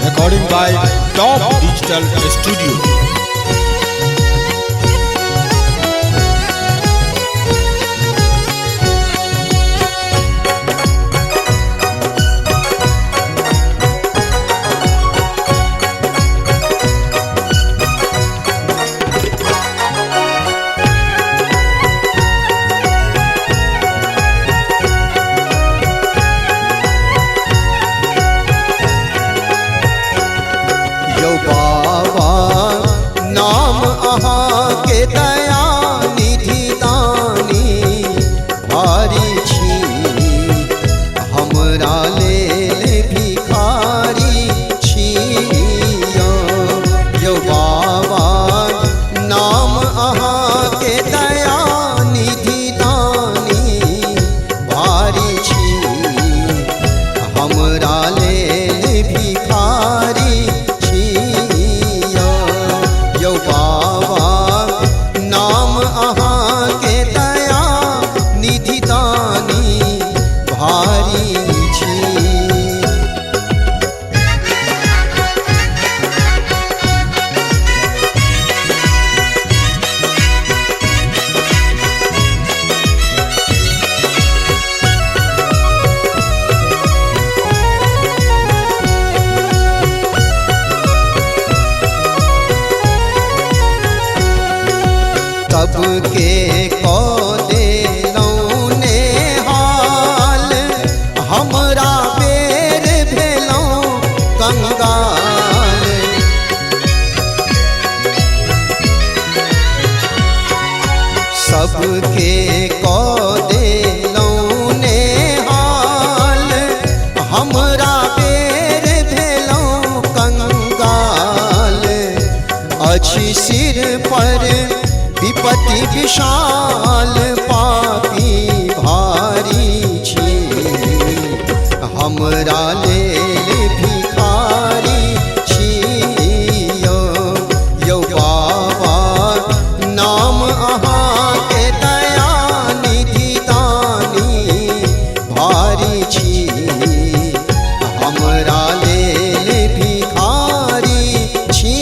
Recording by Top Digital Studio. बाबा नाम अहाँ के दया निधि दानी भारी छी, हमरा लेल भिखारी छी। यो बाबा नाम अहाँ के दया निधि दानी भारी छी, हमरा लेल भिखारी नाम अहाँ के दया निधि दानी भारी छी। तब के को देलौं नेहाल, हमरा बेर भेलौं कंगाल। सबके को देलौं नेहाल, हमरा बेर भेलौं कंगाल। अछि सिर पर विपत्ति विशाल, पापी भारी छी, हमरा लेल भिखारी छी। यो बाबा नाम अहाँ के दया निधि दानी भारी छी, हमरा लेल भिखारी छी।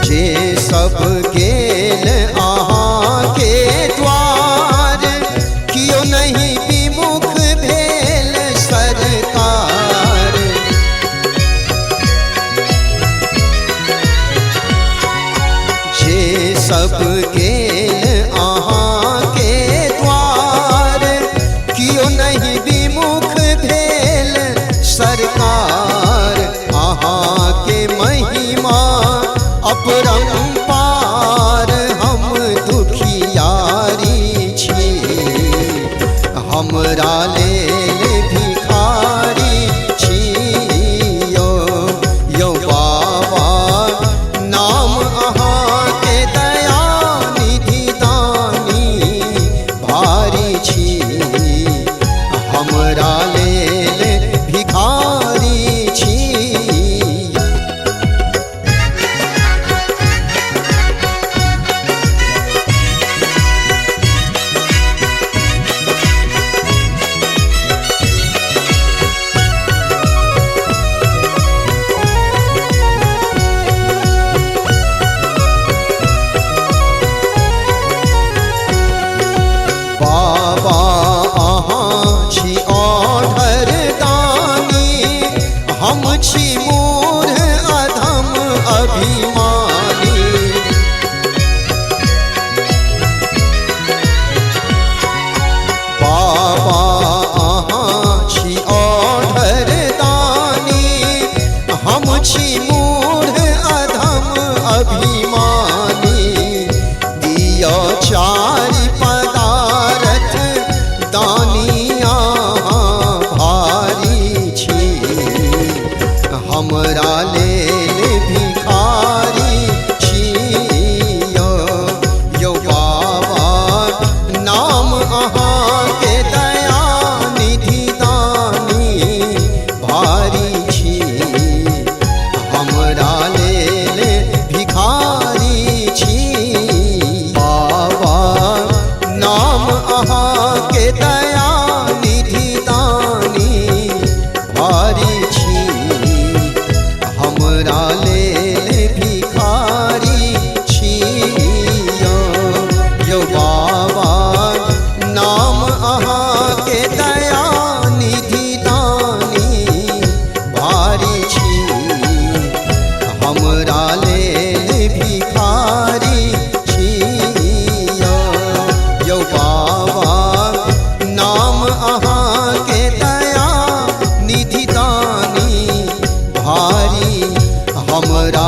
जे सब गेल अहाँ के द्वार, कियो नहीं विमुख भेल सरकार। जे सब गेल अहाँ के द्वार, कियो नहीं विमुख भेल सरकार। अहाँ के महिमा अपरंपार, हम दुखियारी छी, हमरा लेल भिखारी छी। यो बाबा नाम अहाँ के दया निधि दानी भारी छी, हमरा लेल भिखारी छी। बाबा अहाँ छी ऑर्डर दानी, हम छी मूढ़ अधम अभिमानी। बाबा अहाँ छी ऑर्डर दानी, हम छी मूढ़ अधम अभिमानी। दियो चारि पदार्थ दानी अहाँ भारी छी, हमरा